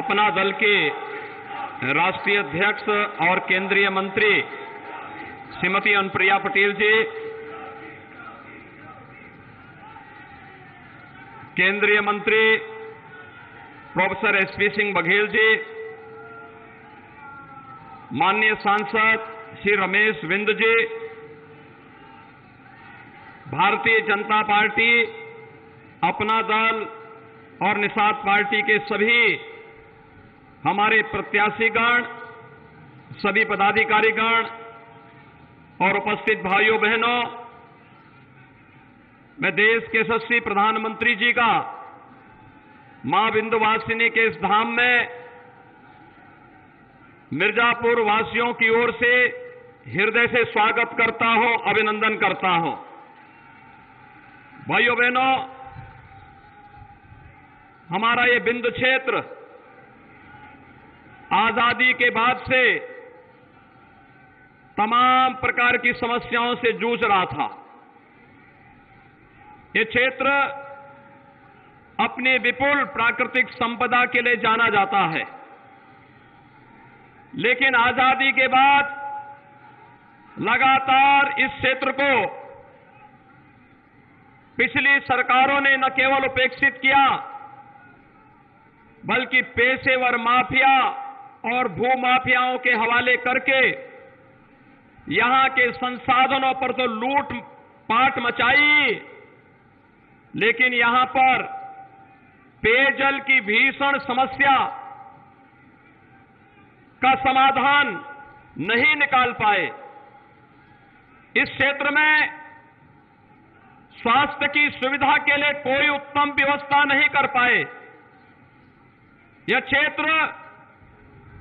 अपना दल के राष्ट्रीय अध्यक्ष और केंद्रीय मंत्री श्रीमती अनुप्रिया पटेल जी, केंद्रीय मंत्री प्रोफेसर एसपी सिंह बघेल जी, माननीय सांसद श्री रमेश बिंद जी, भारतीय जनता पार्टी, अपना दल और निषाद पार्टी के सभी हमारे प्रत्याशीगण, सभी पदाधिकारीगण और उपस्थित भाइयों बहनों, मैं देश के यशस्वी प्रधानमंत्री जी का मां विंध्यवासिनी के इस धाम में मिर्जापुर वासियों की ओर से हृदय से स्वागत करता हूं, अभिनंदन करता हूं। भाइयों बहनों, हमारा ये बिंद क्षेत्र आजादी के बाद से तमाम प्रकार की समस्याओं से जूझ रहा था। ये क्षेत्र अपनी विपुल प्राकृतिक संपदा के लिए जाना जाता है, लेकिन आजादी के बाद लगातार इस क्षेत्र को पिछली सरकारों ने न केवल उपेक्षित किया, बल्कि पेशेवर माफिया और भूमाफियाओं के हवाले करके यहां के संसाधनों पर तो लूट पाट मचाई, लेकिन यहां पर पेयजल की भीषण समस्या का समाधान नहीं निकाल पाए। इस क्षेत्र में स्वास्थ्य की सुविधा के लिए कोई उत्तम व्यवस्था नहीं कर पाए। यह क्षेत्र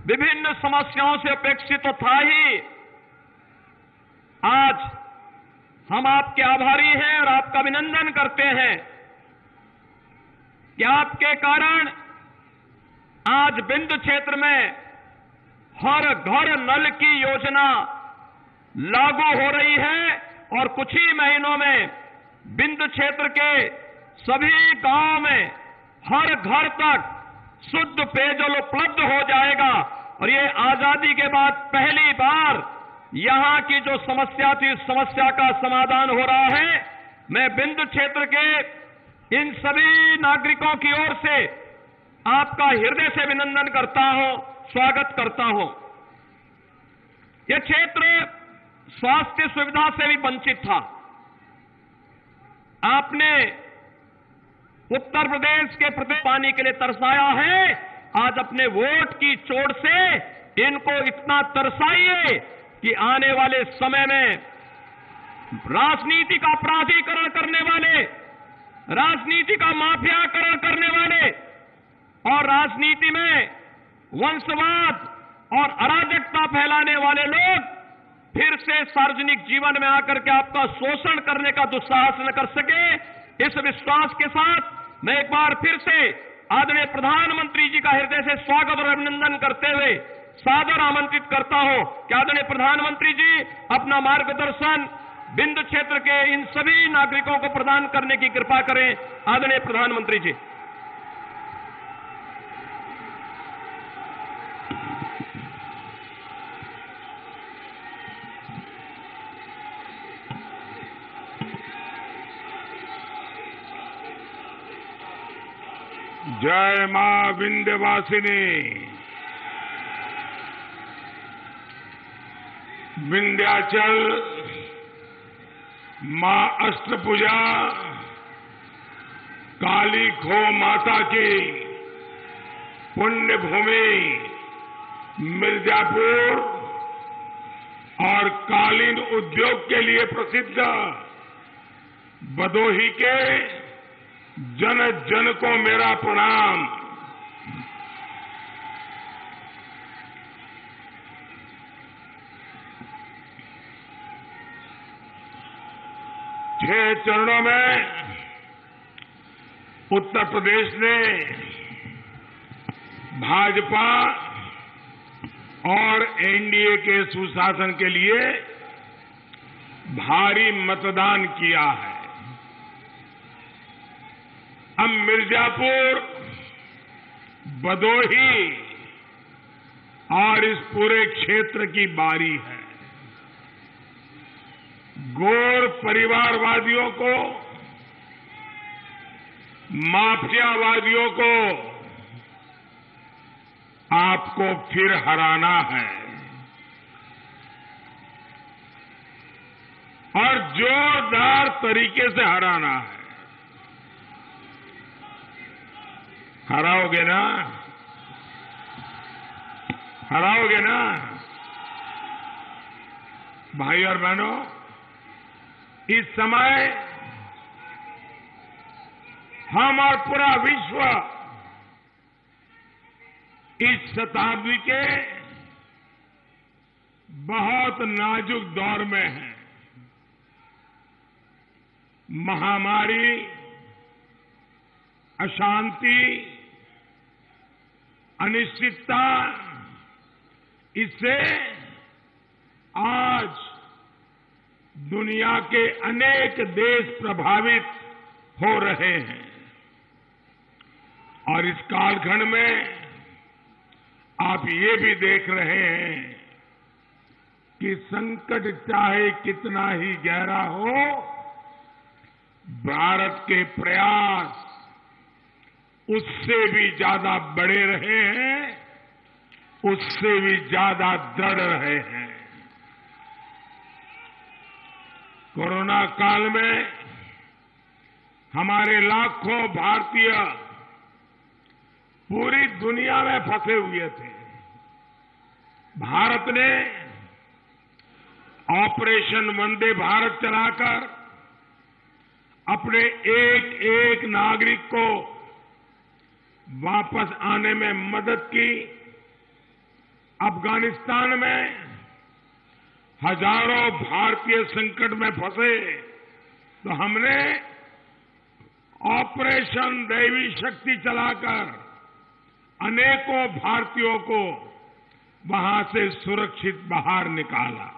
विभिन्न समस्याओं से अपेक्षित तो था ही। आज हम आपके आभारी हैं और आपका अभिनंदन करते हैं कि आपके कारण आज बिंद क्षेत्र में हर घर नल की योजना लागू हो रही है और कुछ ही महीनों में बिंद क्षेत्र के सभी गांवों में हर घर तक शुद्ध पेयजल उपलब्ध हो जाएगा। और ये आजादी के बाद पहली बार यहां की जो समस्या थी, उस समस्या का समाधान हो रहा है। मैं बिंद क्षेत्र के इन सभी नागरिकों की ओर से आपका हृदय से अभिनंदन करता हूं, स्वागत करता हूं। यह क्षेत्र स्वास्थ्य सुविधा से भी वंचित था। आपने उत्तर प्रदेश के प्रति पानी के लिए तरसाया है। आज अपने वोट की चोट से इनको इतना तरसाइए कि आने वाले समय में राजनीति का अपराधीकरण करने वाले, राजनीति का माफियाकरण करने वाले और राजनीति में वंशवाद और अराजकता फैलाने वाले लोग फिर से सार्वजनिक जीवन में आकर के आपका शोषण करने का दुस्साहस न कर सके। इस विश्वास के साथ मैं एक बार फिर से आदरणीय प्रधानमंत्री जी का हृदय से स्वागत और अभिनंदन करते हुए सादर आमंत्रित करता हूं कि आदरणीय प्रधानमंत्री जी अपना मार्गदर्शन बिंद क्षेत्र के इन सभी नागरिकों को प्रदान करने की कृपा करें। आदरणीय प्रधानमंत्री जी। जय मां विंध्यवासिनी। विंध्याचल मां अष्टभुजा काली खो माता की पुण्य भूमि मिर्जापुर और कालीन उद्योग के लिए प्रसिद्ध भदोही के जन जन को मेरा प्रणाम। 6 चरणों में उत्तर प्रदेश ने भाजपा और एनडीए के सुशासन के लिए भारी मतदान किया है। अब मिर्जापुर भदोही और इस पूरे क्षेत्र की बारी है। गोर परिवारवादियों को, माफियावादियों को आपको फिर हराना है और जोरदार तरीके से हराना है। हराओगे ना? हराओगे ना? भाई और बहनों, इस समय हम और पूरा विश्व इस शताब्दी के बहुत नाजुक दौर में है। महामारी, अशांति, अनिश्चितता, इससे आज दुनिया के अनेक देश प्रभावित हो रहे हैं और इस कालखंड में आप ये भी देख रहे हैं कि संकट चाहे कितना ही गहरा हो, भारत के प्रयास उससे भी ज्यादा बड़े रहे हैं, उससे भी ज्यादा दृढ़ रहे हैं। कोरोना काल में हमारे लाखों भारतीय पूरी दुनिया में फंसे हुए थे। भारत ने ऑपरेशन वंदे भारत चलाकर अपने एक एक नागरिक को वापस आने में मदद की। अफगानिस्तान में हजारों भारतीय संकट में फंसे तो हमने ऑपरेशन दैवी शक्ति चलाकर अनेकों भारतीयों को वहां से सुरक्षित बाहर निकाला।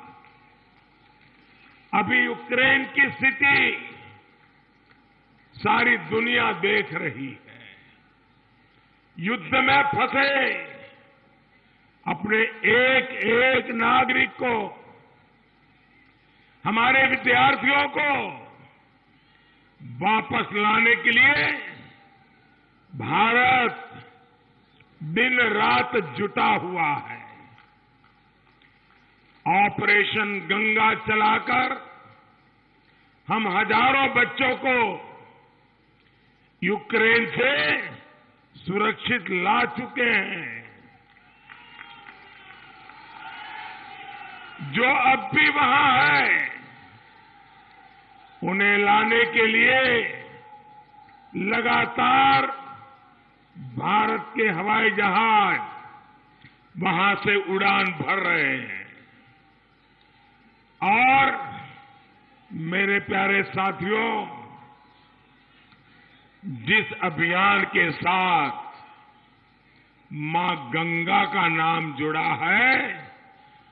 अभी यूक्रेन की स्थिति सारी दुनिया देख रही है। युद्ध में फंसे अपने एक एक नागरिक को, हमारे विद्यार्थियों को वापस लाने के लिए भारत दिन रात जुटा हुआ है। ऑपरेशन गंगा चलाकर हम हजारों बच्चों को यूक्रेन से सुरक्षित ला चुके हैं। जो अब भी वहां है, उन्हें लाने के लिए लगातार भारत के हवाई जहाज वहां से उड़ान भर रहे हैं। और मेरे प्यारे साथियों, जिस अभियान के साथ मां गंगा का नाम जुड़ा है,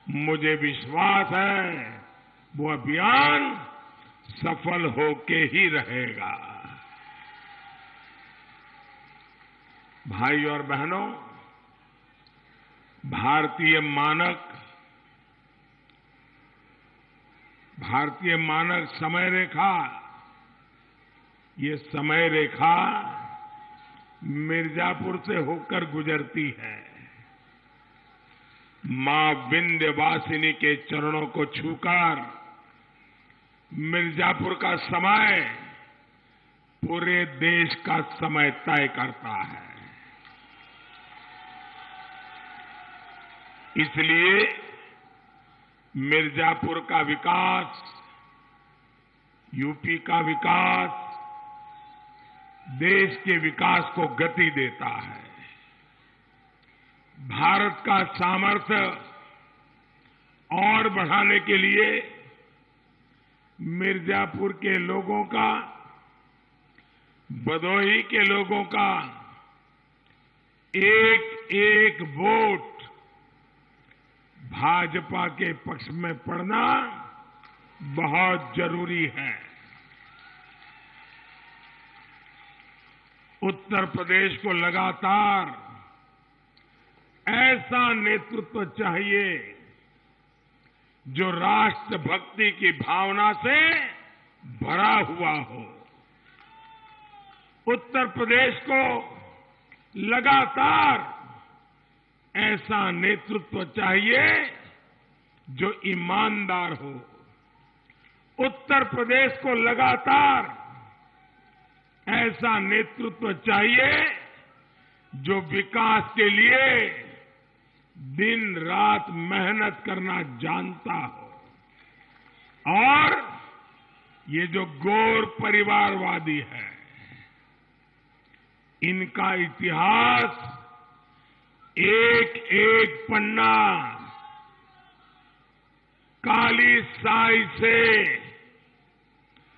मुझे विश्वास है वो अभियान सफल होके ही रहेगा। भाई और बहनों, भारतीय मानक समय रेखा, ये समय रेखा मिर्जापुर से होकर गुजरती है। मां विंध्यवासिनी के चरणों को छूकर मिर्जापुर का समय पूरे देश का समय तय करता है। इसलिए मिर्जापुर का विकास, यूपी का विकास देश के विकास को गति देता है। भारत का सामर्थ्य और बढ़ाने के लिए मिर्जापुर के लोगों का, भदोही के लोगों का एक एक वोट भाजपा के पक्ष में पड़ना बहुत जरूरी है। उत्तर प्रदेश को लगातार ऐसा नेतृत्व चाहिए जो राष्ट्रभक्ति की भावना से भरा हुआ हो। उत्तर प्रदेश को लगातार ऐसा नेतृत्व चाहिए जो ईमानदार हो। उत्तर प्रदेश को लगातार ऐसा नेतृत्व चाहिए जो विकास के लिए दिन रात मेहनत करना जानता हो। और ये जो गौर परिवारवादी है, इनका इतिहास एक एक पन्ना काली स्याही से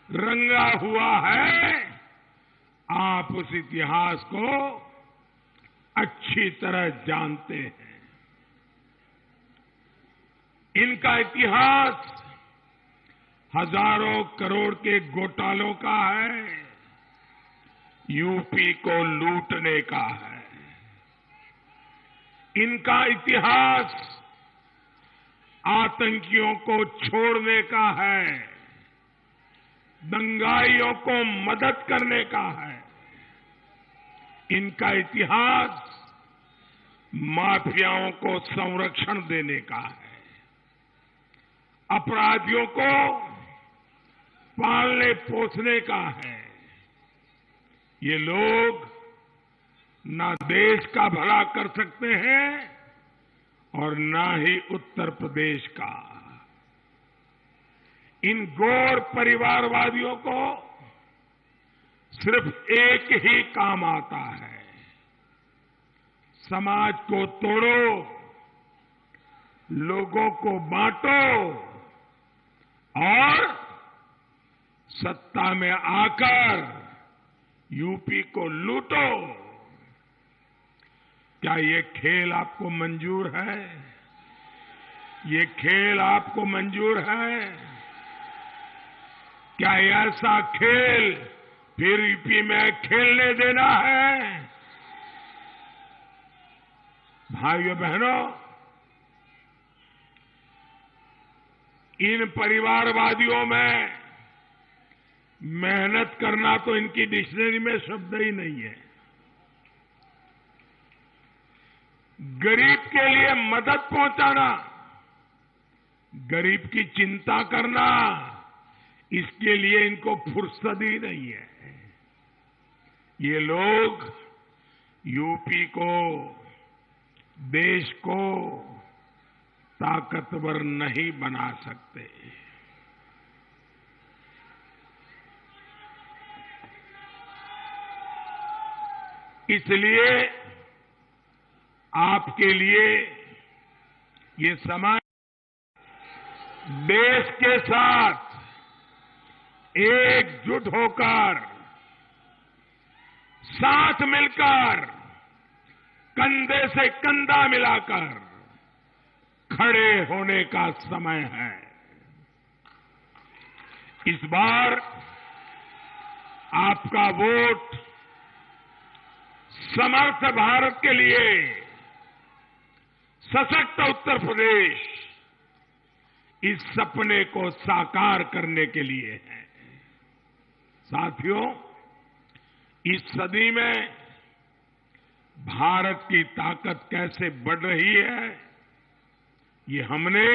रंगा हुआ है। आप उस इतिहास को अच्छी तरह जानते हैं। इनका इतिहास हजारों करोड़ के घोटालों का है, यूपी को लूटने का है। इनका इतिहास आतंकियों को छोड़ने का है, दंगाइयों को मदद करने का है। इनका इतिहास माफियाओं को संरक्षण देने का है, अपराधियों को पालने पोसने का है। ये लोग ना देश का भला कर सकते हैं और ना ही उत्तर प्रदेश का। इन गौर परिवारवादियों को सिर्फ एक ही काम आता है, समाज को तोड़ो, लोगों को बांटो और सत्ता में आकर यूपी को लूटो। क्या ये खेल आपको मंजूर है? ये खेल आपको मंजूर है? क्या ऐसा खेल फिर यूपी में खेलने देना है? भाइयों बहनों, इन परिवारवादियों में मेहनत करना तो इनकी डिक्शनरी में शब्द ही नहीं है। गरीब के लिए मदद पहुंचाना, गरीब की चिंता करना, इसके लिए इनको फुर्सत ही नहीं है। ये लोग यूपी को, देश को ताकतवर नहीं बना सकते। इसलिए आपके लिए ये समय देश के साथ एकजुट होकर, साथ मिलकर, कंधे से कंधा मिलाकर खड़े होने का समय है। इस बार आपका वोट समर्थ भारत के लिए, सशक्त उत्तर प्रदेश, इस सपने को साकार करने के लिए है। साथियों, इस सदी में भारत की ताकत कैसे बढ़ रही है, ये हमने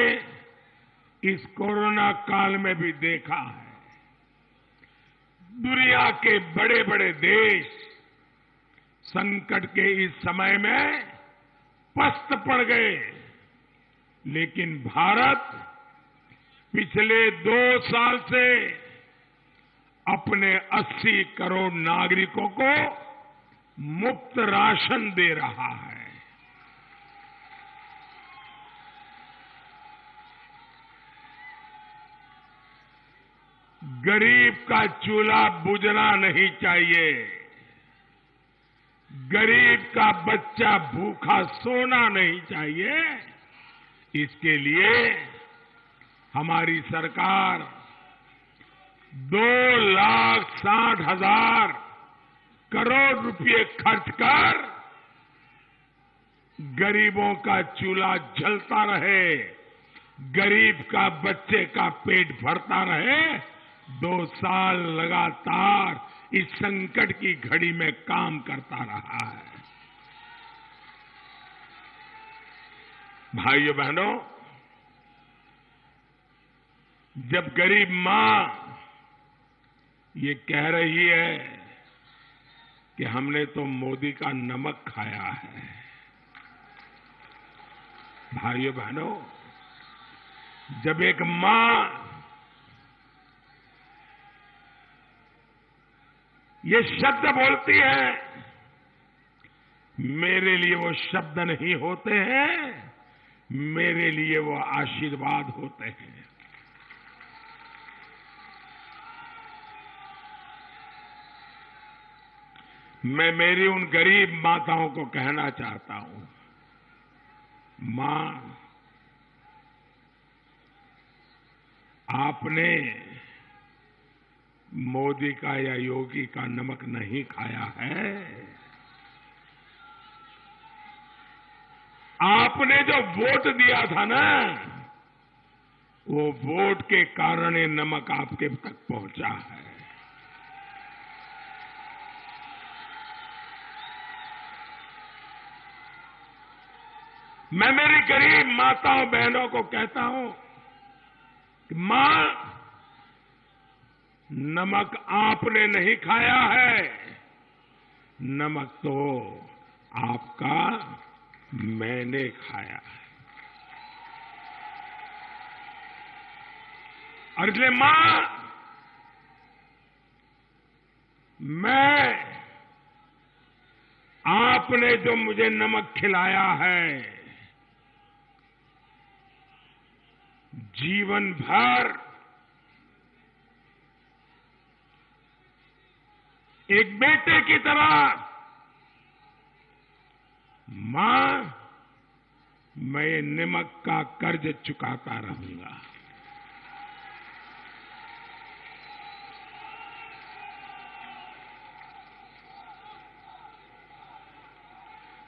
इस कोरोना काल में भी देखा है। दुनिया के बड़े बड़े देश संकट के इस समय में पस्त पड़ गए, लेकिन भारत पिछले 2 साल से अपने 80 करोड़ नागरिकों को मुफ्त राशन दे रहा है। गरीब का चूल्हा बुझना नहीं चाहिए, गरीब का बच्चा भूखा सोना नहीं चाहिए। इसके लिए हमारी सरकार 2,60,000 करोड़ रुपए खर्च कर गरीबों का चूल्हा जलता रहे, गरीब का बच्चे का पेट भरता रहे, 2 साल लगातार इस संकट की घड़ी में काम करता रहा है। भाइयों बहनों, जब गरीब मां ये कह रही है कि हमने तो मोदी का नमक खाया है, भाइयों बहनों, जब एक मां ये शब्द बोलती है, मेरे लिए वो शब्द नहीं होते हैं, मेरे लिए वो आशीर्वाद होते हैं। मैं मेरी उन गरीब माताओं को कहना चाहता हूं, मां, आपने मोदी का या योगी का नमक नहीं खाया है। आपने जो वोट दिया था ना, वो वोट के कारण ये नमक आपके तक पहुंचा है। मैं मेरी गरीब माताओं बहनों को कहता हूं कि मां, नमक आपने नहीं खाया है, नमक तो आपका मैंने खाया है। और इसलिए मां, मैं आपने जो मुझे नमक खिलाया है, जीवन भर एक बेटे की तरह मां, मैं नमक का कर्ज चुकाता रहूंगा।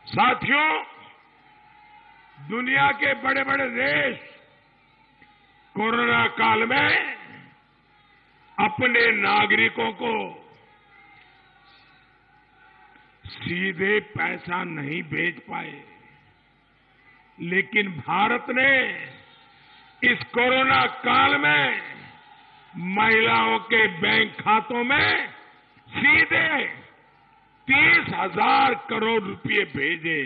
साथियों, दुनिया के बड़े बड़े देश कोरोना काल में अपने नागरिकों को सीधे पैसा नहीं भेज पाए, लेकिन भारत ने इस कोरोना काल में महिलाओं के बैंक खातों में सीधे 30,000 करोड़ रुपए भेजे।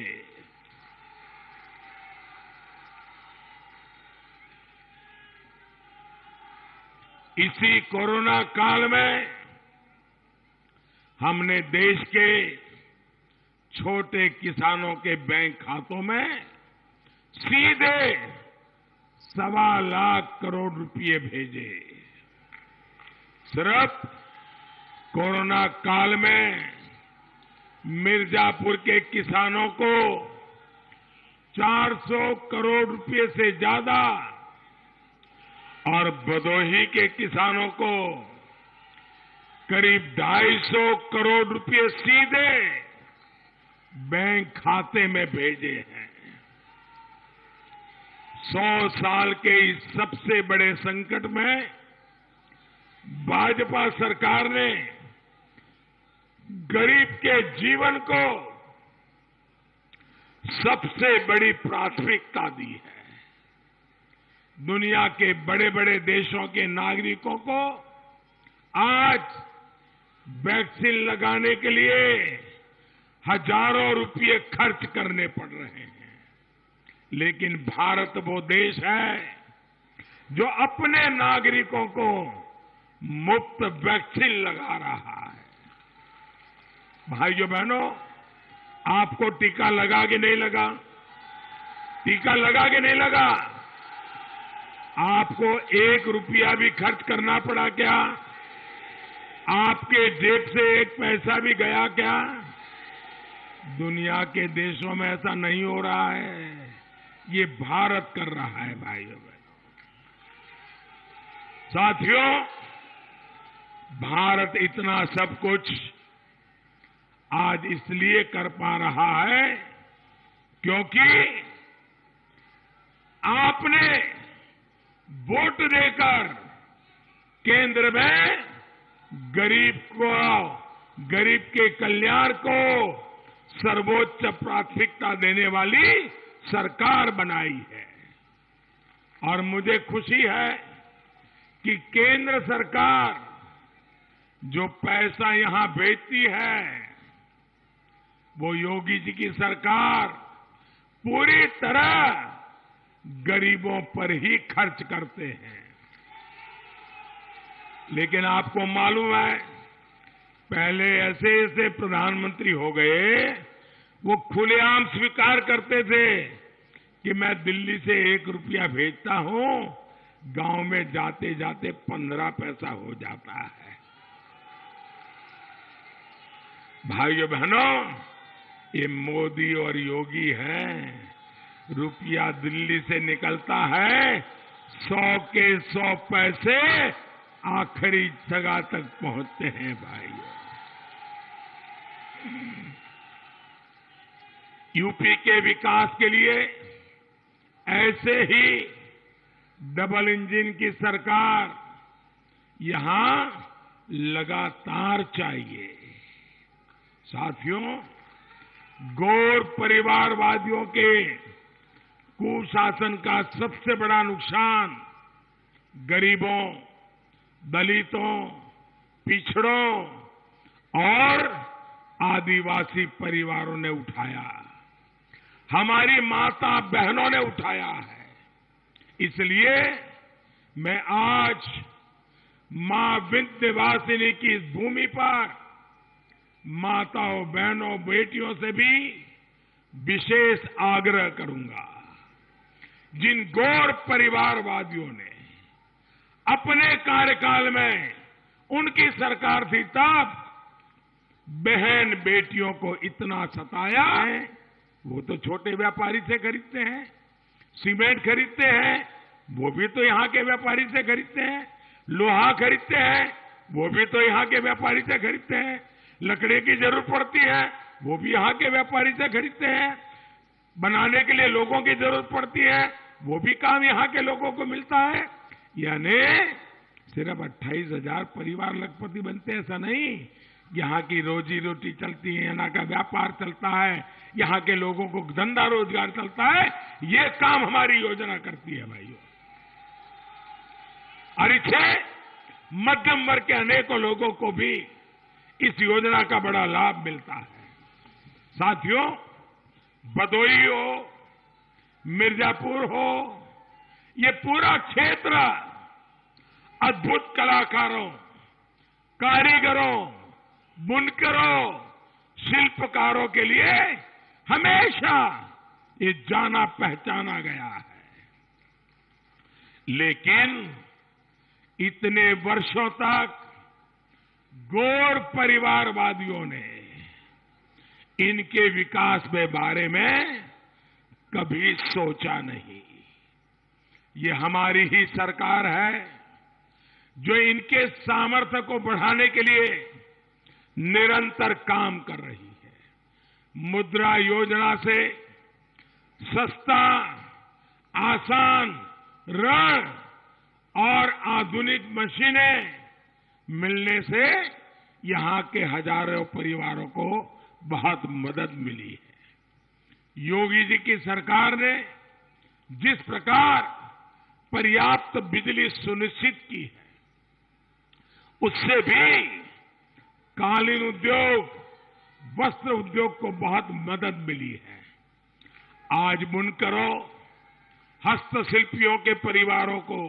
इसी कोरोना काल में हमने देश के छोटे किसानों के बैंक खातों में सीधे 1.25 लाख करोड़ रुपए भेजे। सिर्फ कोरोना काल में मिर्जापुर के किसानों को 400 करोड़ रुपए से ज्यादा और भदोही के किसानों को करीब 250 करोड़ रुपए सीधे बैंक खाते में भेजे हैं। 100 साल के इस सबसे बड़े संकट में भाजपा सरकार ने गरीब के जीवन को सबसे बड़ी प्राथमिकता दी है। दुनिया के बड़े बड़े देशों के नागरिकों को आज वैक्सीन लगाने के लिए हजारों रुपए खर्च करने पड़ रहे हैं, लेकिन भारत वो देश है जो अपने नागरिकों को मुफ्त वैक्सीन लगा रहा है। भाइयों बहनों, आपको टीका लगा कि नहीं लगा? टीका लगा कि नहीं लगा? आपको 1 रुपया भी खर्च करना पड़ा क्या? आपके जेब से 1 पैसा भी गया क्या? दुनिया के देशों में ऐसा नहीं हो रहा है, ये भारत कर रहा है। भाइयों बहनों, साथियों, भारत इतना सब कुछ आज इसलिए कर पा रहा है क्योंकि आपने वोट देकर केंद्र में गरीब के कल्याण को सर्वोच्च प्राथमिकता देने वाली सरकार बनाई है। और मुझे खुशी है कि केंद्र सरकार जो पैसा यहां भेजती है वो योगी जी की सरकार पूरी तरह गरीबों पर ही खर्च करते हैं। लेकिन आपको मालूम है, पहले ऐसे ऐसे प्रधानमंत्री हो गए, वो खुलेआम स्वीकार करते थे कि मैं दिल्ली से 1 रुपया भेजता हूं, गांव में जाते जाते 15 पैसा हो जाता है। भाइयों बहनों, ये मोदी और योगी हैं। रुपया दिल्ली से निकलता है, 100 के 100 पैसे आखिरी जगह तक पहुंचते हैं। भाइयों, यूपी के विकास के लिए ऐसे ही डबल इंजन की सरकार यहां लगातार चाहिए। साथियों, गौर परिवारवादियों के कुशासन का सबसे बड़ा नुकसान गरीबों, दलितों, पिछड़ों और आदिवासी परिवारों ने उठाया, हमारी माता बहनों ने उठाया है। इसलिए मैं आज मां विंध्यवासिनी की इस भूमि पर माताओं, बहनों, बेटियों से भी विशेष आग्रह करूंगा। जिन गौर परिवारवादियों ने अपने कार्यकाल में, उनकी सरकार थी तब, बहन बेटियों को इतना सताया है, वो तो छोटे व्यापारी से खरीदते हैं, सीमेंट खरीदते हैं, वो भी तो यहां के व्यापारी से खरीदते हैं, लोहा खरीदते हैं, वो भी तो यहां के व्यापारी से खरीदते हैं, लकड़ी की जरूरत पड़ती है, वो भी यहां के व्यापारी से खरीदते हैं, बनाने के लिए लोगों की जरूरत पड़ती है, वो भी काम यहां के लोगों को मिलता है। यानी सिर्फ 28,000 परिवार लखपति बनते हैं, ऐसा नहीं। यहां की रोजी रोटी चलती है, यहां का व्यापार चलता है, यहां के लोगों को धंधा रोजगार चलता है। ये काम हमारी योजना करती है भाइयों। और इससे मध्यम वर्ग के अनेकों लोगों को भी इस योजना का बड़ा लाभ मिलता है। साथियों, भदोही हो, मिर्जापुर हो, ये पूरा क्षेत्र अद्भुत कलाकारों, कारीगरों, बुनकरों, शिल्पकारों के लिए हमेशा ये जाना पहचाना गया है। लेकिन इतने वर्षों तक गौर परिवारवादियों ने इनके विकास के बारे में कभी सोचा नहीं। ये हमारी ही सरकार है जो इनके सामर्थ्य को बढ़ाने के लिए निरंतर काम कर रही है। मुद्रा योजना से सस्ता, आसान ऋण और आधुनिक मशीनें मिलने से यहां के हजारों परिवारों को बहुत मदद मिली है। योगी जी की सरकार ने जिस प्रकार पर्याप्त बिजली सुनिश्चित की है, उससे भी कालीन उद्योग, वस्त्र उद्योग को बहुत मदद मिली है। आज बुनकरों, हस्तशिल्पियों के परिवारों को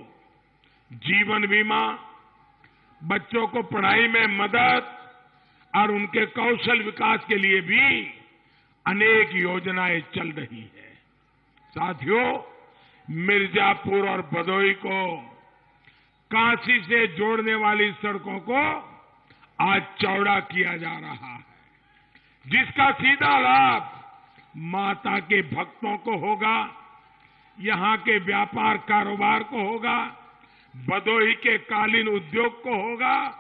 जीवन बीमा, बच्चों को पढ़ाई में मदद और उनके कौशल विकास के लिए भी अनेक योजनाएं चल रही है। साथियों, मिर्जापुर और भदोही को काशी से जोड़ने वाली सड़कों को आज चौड़ा किया जा रहा है, जिसका सीधा लाभ माता के भक्तों को होगा, यहां के व्यापार कारोबार को होगा, भदोही के कालीन उद्योग को होगा।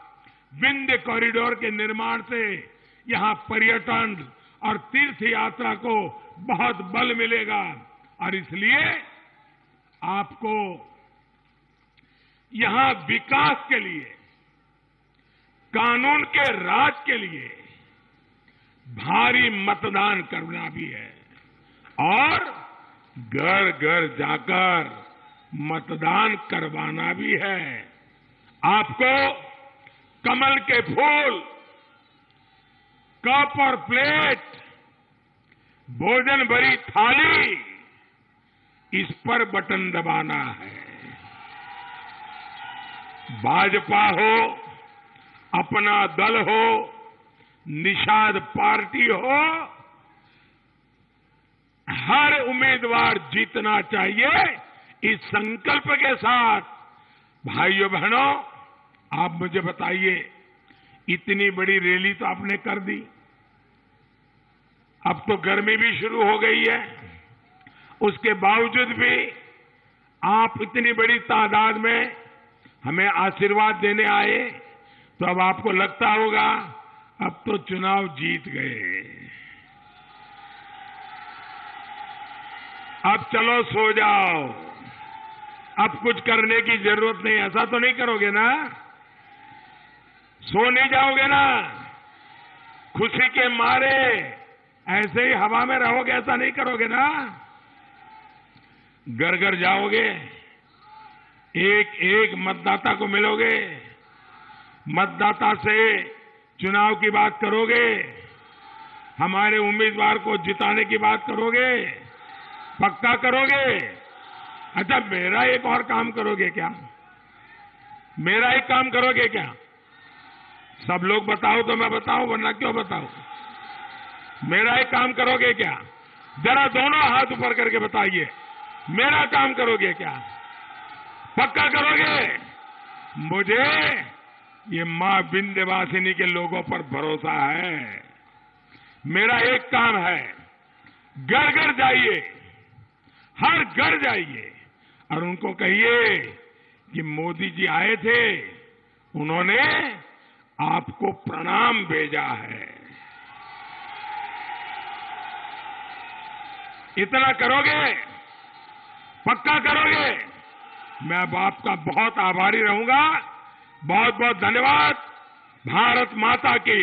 विंध्य कॉरिडोर के निर्माण से यहां पर्यटन और तीर्थ यात्रा को बहुत बल मिलेगा। और इसलिए आपको यहां विकास के लिए, कानून के राज के लिए भारी मतदान करना भी है और घर घर जाकर मतदान करवाना भी है। आपको कमल के फूल, कप और प्लेट, भोजन भरी थाली, इस पर बटन दबाना है। भाजपा हो, अपना दल हो, निषाद पार्टी हो, हर उम्मीदवार जीतना चाहिए। इस संकल्प के साथ भाइयों बहनों, आप मुझे बताइए, इतनी बड़ी रैली तो आपने कर दी, अब तो गर्मी भी शुरू हो गई है, उसके बावजूद भी आप इतनी बड़ी तादाद में हमें आशीर्वाद देने आए, तो अब आपको लगता होगा अब तो चुनाव जीत गए, अब चलो सो जाओ, अब कुछ करने की जरूरत नहीं। ऐसा तो नहीं करोगे ना? सो नहीं जाओगे ना? खुशी के मारे ऐसे ही हवा में रहोगे, ऐसा नहीं करोगे ना? घर घर जाओगे, एक एक मतदाता को मिलोगे, मतदाता से चुनाव की बात करोगे, हमारे उम्मीदवार को जिताने की बात करोगे, पक्का करोगे? अच्छा, मेरा एक और काम करोगे क्या? मेरा एक काम करोगे क्या? सब लोग बताओ तो मैं बताऊं, वरना क्यों बताऊं? मेरा एक काम करोगे क्या? जरा दोनों हाथ ऊपर करके बताइए, मेरा काम करोगे क्या? पक्का करोगे? मुझे ये मां विंध्यवासिनी के लोगों पर भरोसा है। मेरा एक काम है, घर घर जाइए, हर घर जाइए और उनको कहिए कि मोदी जी आए थे, उन्होंने आपको प्रणाम भेजा है। इतना करोगे? पक्का करोगे? मैं अब आपका बहुत आभारी रहूंगा। बहुत बहुत धन्यवाद। भारत माता की